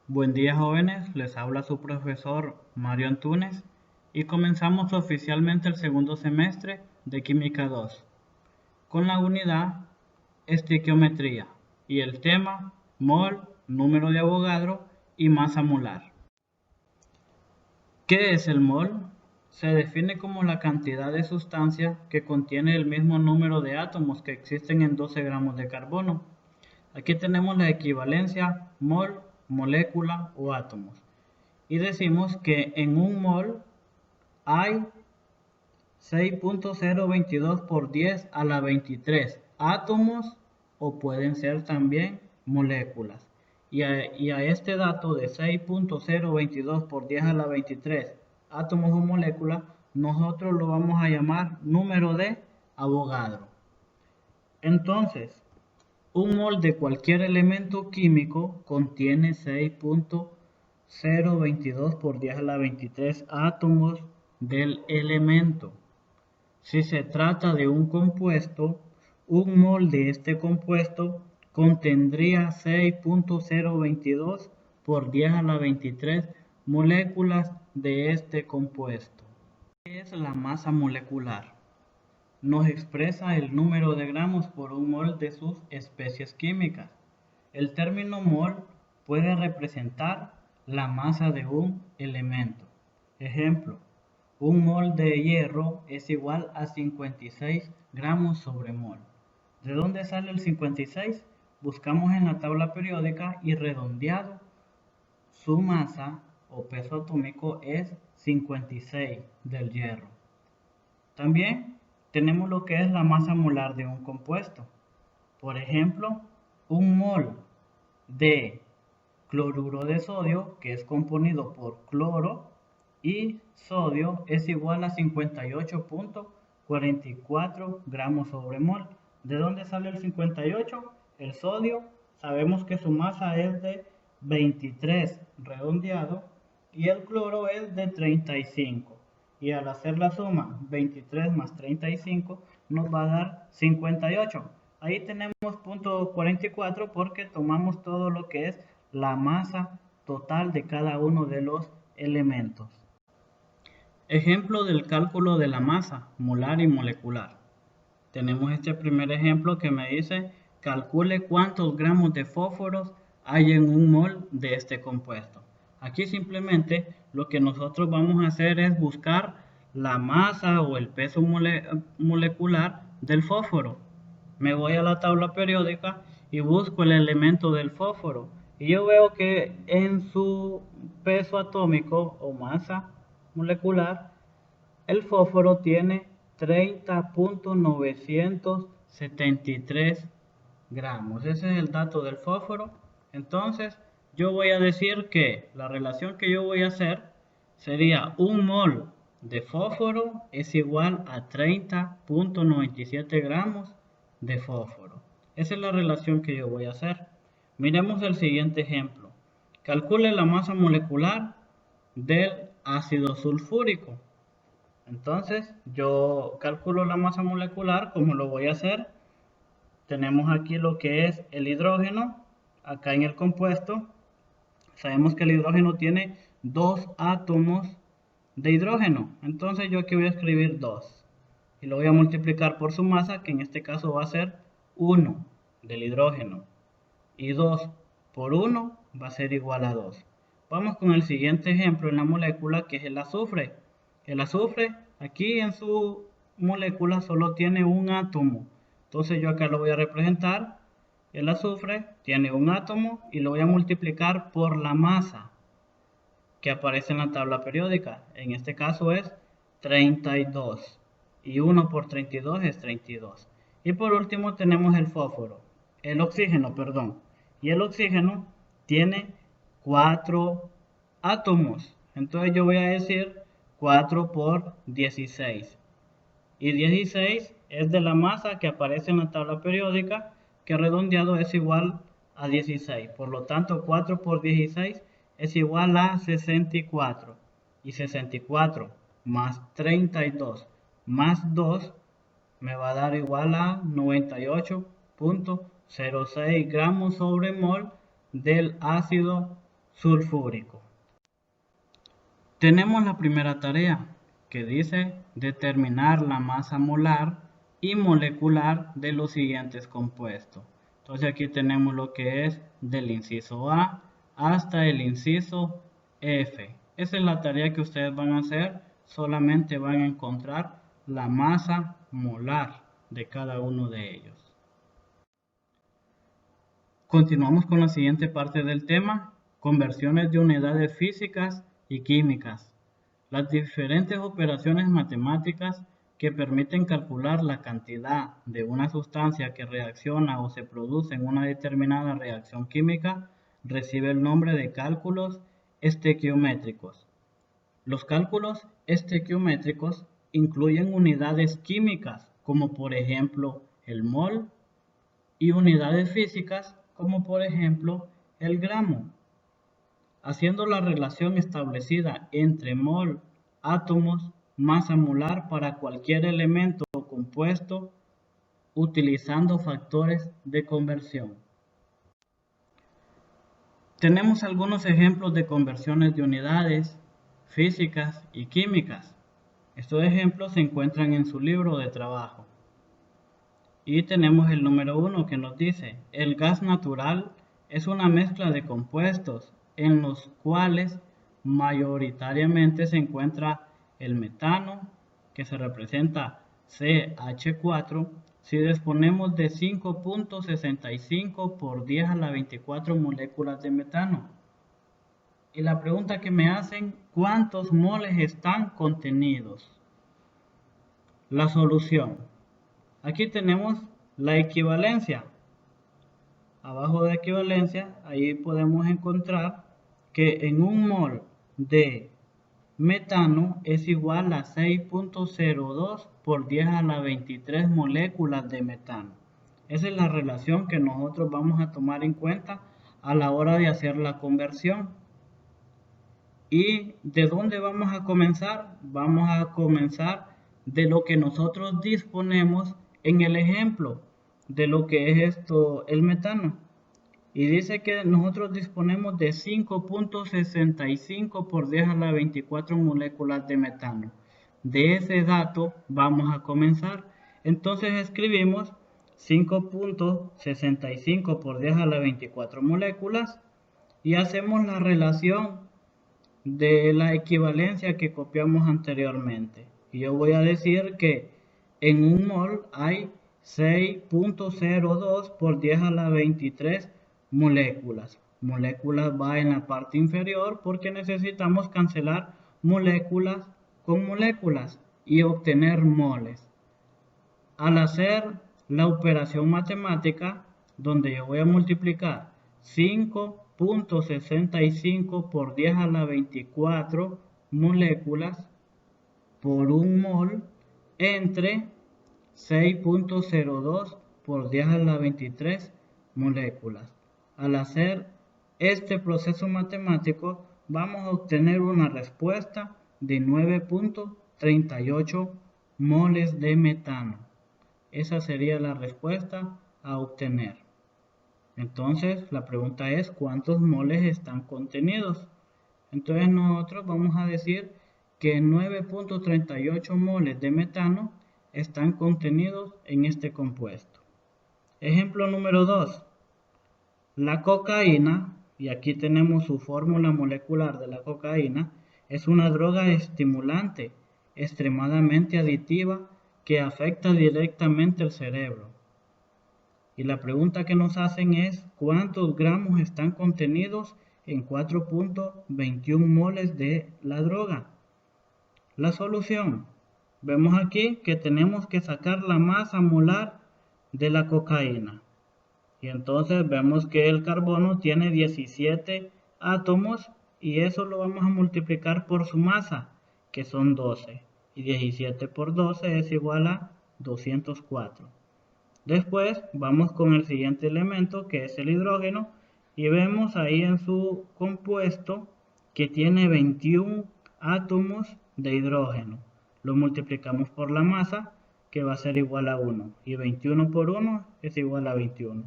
Buen día jóvenes, les habla su profesor Mario Antunes y comenzamos oficialmente el segundo semestre de Química 2 con la unidad estequiometría y el tema mol, número de Avogadro y masa molar. ¿Qué es el mol? Se define como la cantidad de sustancia que contiene el mismo número de átomos que existen en 12 gramos de carbono. Aquí tenemos la equivalencia mol, molécula o átomos. Y decimos que en un mol hay 6.022 por 10 a la 23 átomos o pueden ser también moléculas. Y a este dato de 6.022 por 10 a la 23 átomos o moléculas, nosotros lo vamos a llamar número de Avogadro. Entonces, un mol de cualquier elemento químico contiene 6.022 por 10 a la 23 átomos del elemento. Si se trata de un compuesto, un mol de este compuesto contendría 6.022 por 10 a la 23 moléculas de este compuesto. ¿Qué es la masa molecular? Nos expresa el número de gramos por un mol de sus especies químicas. El término mol puede representar la masa de un elemento. Ejemplo, un mol de hierro es igual a 56 gramos sobre mol. ¿De dónde sale el 56? Buscamos en la tabla periódica y redondeado, su masa o peso atómico es 56 del hierro. También tenemos lo que es la masa molar de un compuesto. Por ejemplo, un mol de cloruro de sodio, que es componido por cloro y sodio, es igual a 58.44 gramos sobre mol. ¿De dónde sale el 58? El sodio, sabemos que su masa es de 23 redondeado y el cloro es de 35. Y al hacer la suma 23 más 35 nos va a dar 58. Ahí tenemos punto 44 porque tomamos todo lo que es la masa total de cada uno de los elementos. Ejemplo del cálculo de la masa molar y molecular. Tenemos este primer ejemplo que me dice calcule cuántos gramos de fósforos hay en un mol de este compuesto. Aquí simplemente lo que nosotros vamos a hacer es buscar la masa o el peso molecular del fósforo. Me voy a la tabla periódica y busco el elemento del fósforo. Y yo veo que en su peso atómico o masa molecular, el fósforo tiene 30.973 gramos. Ese es el dato del fósforo. Entonces, yo voy a decir que la relación que yo voy a hacer sería un mol de fósforo es igual a 30.97 gramos de fósforo. Esa es la relación que yo voy a hacer. Miremos el siguiente ejemplo. Calcule la masa molecular del ácido sulfúrico. Entonces, yo calculo la masa molecular. ¿Cómo lo voy a hacer? Tenemos aquí lo que es el hidrógeno, acá en el compuesto. Sabemos que el hidrógeno tiene dos átomos de hidrógeno. Entonces yo aquí voy a escribir 2. Y lo voy a multiplicar por su masa, que en este caso va a ser 1 del hidrógeno. Y 2 por 1 va a ser igual a 2. Vamos con el siguiente ejemplo en la molécula, que es el azufre. El azufre aquí en su molécula solo tiene un átomo. Entonces yo acá lo voy a representar. El azufre tiene un átomo y lo voy a multiplicar por la masa que aparece en la tabla periódica. En este caso es 32. Y 1 por 32 es 32. Y por último tenemos el fósforo. El oxígeno, perdón. Y el oxígeno tiene 4 átomos. Entonces yo voy a decir 4 por 16. Y 16 es de la masa que aparece en la tabla periódica, que redondeado es igual a 16. Por lo tanto, 4 por 16 es igual a 64. Y 64 más 32 más 2 me va a dar igual a 98.06 gramos sobre mol del ácido sulfúrico. Tenemos la primera tarea que dice determinar la masa molar y molecular de los siguientes compuestos. Entonces aquí tenemos lo que es del inciso A hasta el inciso F. Esa es la tarea que ustedes van a hacer. Solamente van a encontrar la masa molar de cada uno de ellos. Continuamos con la siguiente parte del tema, conversiones de unidades físicas y químicas. Las diferentes operaciones matemáticas que permiten calcular la cantidad de una sustancia que reacciona o se produce en una determinada reacción química recibe el nombre de cálculos estequiométricos. Los cálculos estequiométricos incluyen unidades químicas como por ejemplo el mol y unidades físicas como por ejemplo el gramo. Haciendo la relación establecida entre mol, átomos, masa molar para cualquier elemento o compuesto utilizando factores de conversión. Tenemos algunos ejemplos de conversiones de unidades físicas y químicas. Estos ejemplos se encuentran en su libro de trabajo. Y tenemos el número 1 que nos dice, el gas natural es una mezcla de compuestos en los cuales mayoritariamente se encuentra el metano, que se representa CH4, si disponemos de 5.65 por 10 a la 24 moléculas de metano. Y la pregunta que me hacen, ¿cuántos moles están contenidos? La solución. Aquí tenemos la equivalencia. Abajo de equivalencia, ahí podemos encontrar que en un mol de metano es igual a 6.02 por 10 a la 23 moléculas de metano. Esa es la relación que nosotros vamos a tomar en cuenta a la hora de hacer la conversión. ¿Y de dónde vamos a comenzar? Vamos a comenzar de lo que nosotros disponemos en el ejemplo de lo que es esto, el metano. Y dice que nosotros disponemos de 5.65 por 10 a la 24 moléculas de metano. De ese dato vamos a comenzar. Entonces escribimos 5.65 por 10 a la 24 moléculas y hacemos la relación de la equivalencia que copiamos anteriormente. Y yo voy a decir que en un mol hay 6.02 por 10 a la 23 moléculas. Moléculas va en la parte inferior porque necesitamos cancelar moléculas con moléculas y obtener moles. Al hacer la operación matemática, donde yo voy a multiplicar 5.65 por 10 a la 24 moléculas por un mol entre 6.02 por 10 a la 23 moléculas. Al hacer este proceso matemático vamos a obtener una respuesta de 9.38 moles de metano. Esa sería la respuesta a obtener. Entonces la pregunta es ¿cuántos moles están contenidos? Entonces nosotros vamos a decir que 9.38 moles de metano están contenidos en este compuesto. Ejemplo número 2. La cocaína, y aquí tenemos su fórmula molecular de la cocaína, es una droga estimulante, extremadamente adictiva, que afecta directamente el cerebro. Y la pregunta que nos hacen es, ¿cuántos gramos están contenidos en 4.21 moles de la droga? La solución. Vemos aquí que tenemos que sacar la masa molar de la cocaína. Y entonces vemos que el carbono tiene 17 átomos y eso lo vamos a multiplicar por su masa, que son 12. Y 17 por 12 es igual a 204. Después vamos con el siguiente elemento que es el hidrógeno y vemos ahí en su compuesto que tiene 21 átomos de hidrógeno. Lo multiplicamos por la masa que va a ser igual a 1 y 21 por 1 es igual a 21.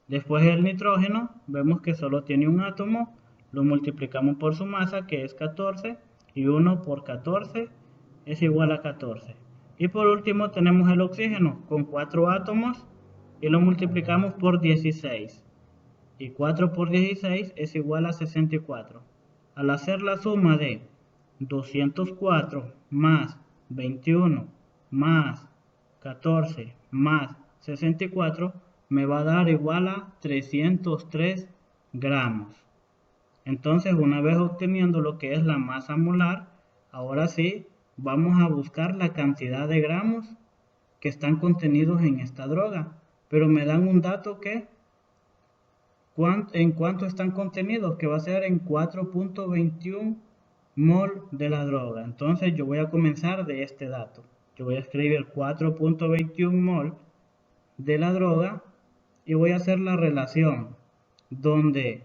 Después el nitrógeno vemos que solo tiene un átomo lo multiplicamos por su masa, que es 14, y 1 por 14 es igual a 14. Y por último tenemos el oxígeno con 4 átomos y lo multiplicamos por 16. Y 4 por 16 es igual a 64. Al hacer la suma de 204 más 21 más 14 más 64 me va a dar igual a 303 gramos. Entonces, una vez obteniendo lo que es la masa molar, ahora sí vamos a buscar la cantidad de gramos que están contenidos en esta droga. Pero me dan un dato que en cuánto están contenidos, que va a ser en 4.21 mol de la droga. Entonces yo voy a comenzar de este dato. Yo voy a escribir 4.21 mol de la droga y voy a hacer la relación donde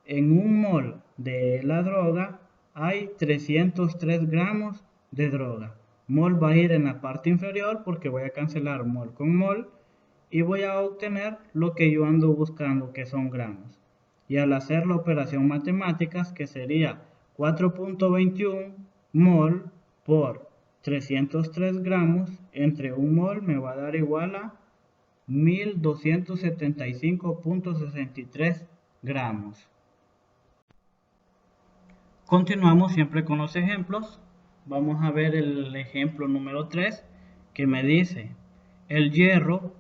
en un mol de la droga hay 303 gramos de droga. Mol va a ir en la parte inferior porque voy a cancelar mol con mol y voy a obtener lo que yo ando buscando, que son gramos. Y al hacer la operación matemáticas, que sería 4.21 mol por 303 gramos, entre un mol me va a dar igual a 1275.63 gramos. Continuamos siempre con los ejemplos. Vamos a ver el ejemplo número 3 que me dice: el hierro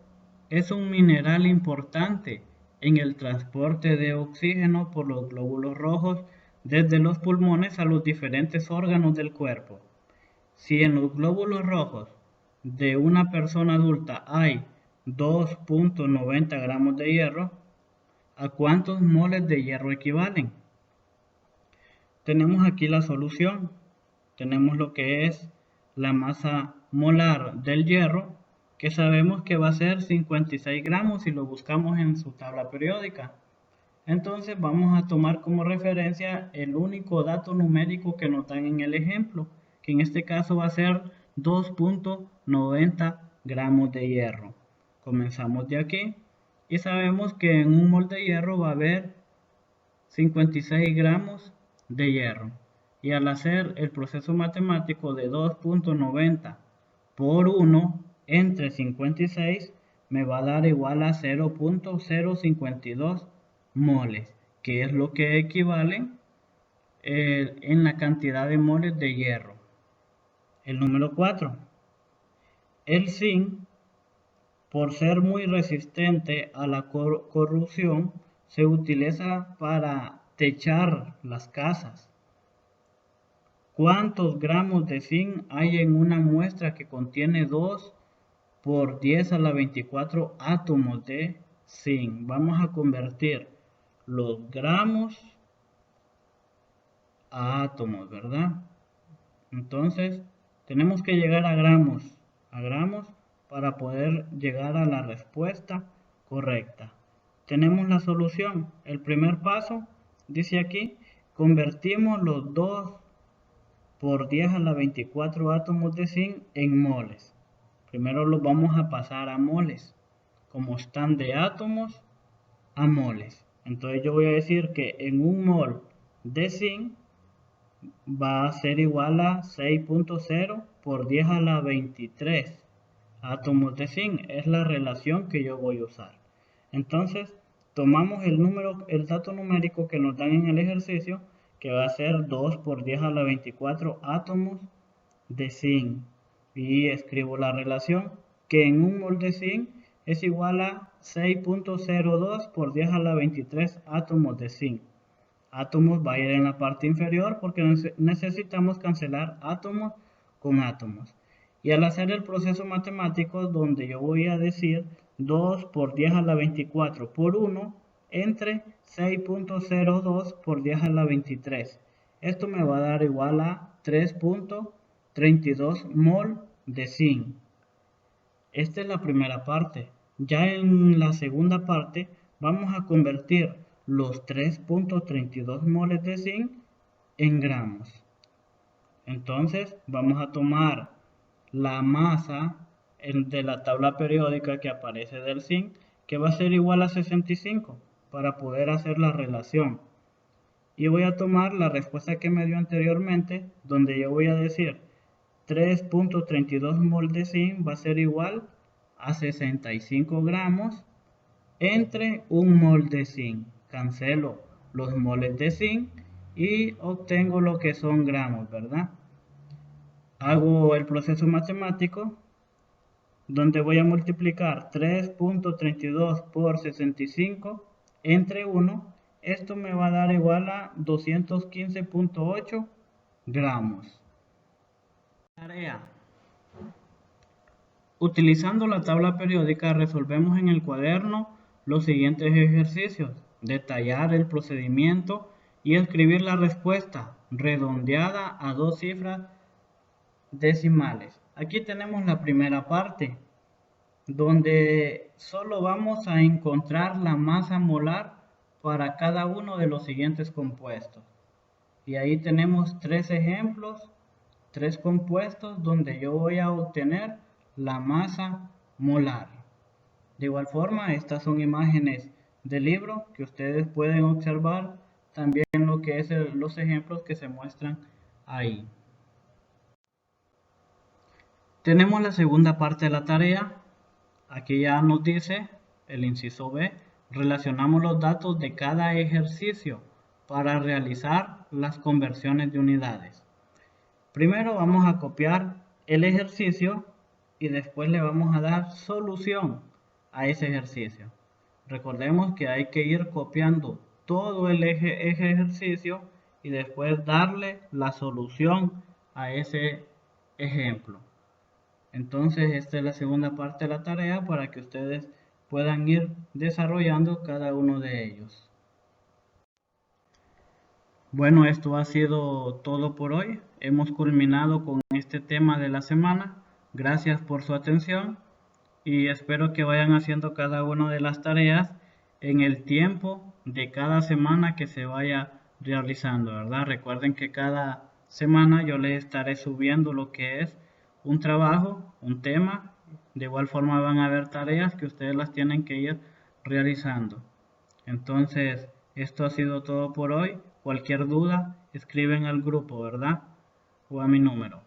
es un mineral importante en el transporte de oxígeno por los glóbulos rojos desde los pulmones a los diferentes órganos del cuerpo. Si en los glóbulos rojos de una persona adulta hay 2.90 gramos de hierro, ¿a cuántos moles de hierro equivalen? Tenemos aquí la solución. Tenemos lo que es la masa molar del hierro, que sabemos que va a ser 56 gramos si lo buscamos en su tabla periódica. Entonces vamos a tomar como referencia el único dato numérico que nos dan en el ejemplo, que en este caso va a ser 2.90 gramos de hierro. Comenzamos de aquí y sabemos que en un mol de hierro va a haber 56 gramos de hierro. Y al hacer el proceso matemático de 2.90 por 1 entre 56 me va a dar igual a 0.052 moles, que es lo que equivale en la cantidad de moles de hierro. El número 4. El zinc, por ser muy resistente a la corrosión, se utiliza para techar las casas. ¿Cuántos gramos de zinc hay en una muestra que contiene 2 por 10 a la 24 átomos de zinc? Vamos a convertir los gramos a átomos, ¿verdad? Entonces, tenemos que llegar a gramos para poder llegar a la respuesta correcta. Tenemos la solución. El primer paso, dice aquí, convertimos los 2 por 10 a la 24 átomos de zinc en moles. Primero los vamos a pasar a moles, como están de átomos a moles. Entonces yo voy a decir que en un mol de zinc va a ser igual a 6.0 por 10 a la 23 átomos de zinc. Es la relación que yo voy a usar. Entonces tomamos el dato numérico que nos dan en el ejercicio, que va a ser 2 por 10 a la 24 átomos de zinc. Y escribo la relación, que en un mol de zinc es igual a 6.02 por 10 a la 23 átomos de zinc. Átomos va a ir en la parte inferior porque necesitamos cancelar átomos con átomos. Y al hacer el proceso matemático, donde yo voy a decir 2 por 10 a la 24 por 1 entre 6.02 por 10 a la 23. Esto me va a dar igual a 3.32 mol de zinc. Esta es la primera parte. Ya en la segunda parte vamos a convertir los 3.32 moles de zinc en gramos. Entonces vamos a tomar la masa de la tabla periódica que aparece del zinc, que va a ser igual a 65 para poder hacer la relación. y voy a tomar la respuesta que me dio anteriormente, donde yo voy a decir 3.32 mol de zinc va a ser igual a 65 gramos entre un mol de zinc. Cancelo los moles de zinc y obtengo lo que son gramos, ¿verdad? Hago el proceso matemático donde voy a multiplicar 3.32 por 65 entre 1. Esto me va a dar igual a 215.8 gramos. Tarea. Utilizando la tabla periódica resolvemos en el cuaderno los siguientes ejercicios. Detallar el procedimiento y escribir la respuesta redondeada a 2 cifras decimales. Aquí tenemos la primera parte, donde solo vamos a encontrar la masa molar para cada uno de los siguientes compuestos. Y ahí tenemos 3 ejemplos, 3 compuestos donde yo voy a obtener la masa molar. De igual forma, estas son imágenes del libro que ustedes pueden observar también lo que es los ejemplos que se muestran ahí. Tenemos la segunda parte de la tarea. Aquí ya nos dice el inciso B, relacionamos los datos de cada ejercicio para realizar las conversiones de unidades. Primero vamos a copiar el ejercicio y después le vamos a dar solución a ese ejercicio. Recordemos que hay que ir copiando todo el ejercicio y después darle la solución a ese ejemplo. Entonces esta es la segunda parte de la tarea para que ustedes puedan ir desarrollando cada uno de ellos. Bueno, esto ha sido todo por hoy. Hemos culminado con este tema de la semana. Gracias por su atención y espero que vayan haciendo cada una de las tareas en el tiempo de cada semana que se vaya realizando, ¿verdad? Recuerden que cada semana yo les estaré subiendo lo que es un trabajo, un tema. De igual forma van a haber tareas que ustedes las tienen que ir realizando. Entonces, esto ha sido todo por hoy. Cualquier duda, escriben al grupo, ¿verdad? O a mi número.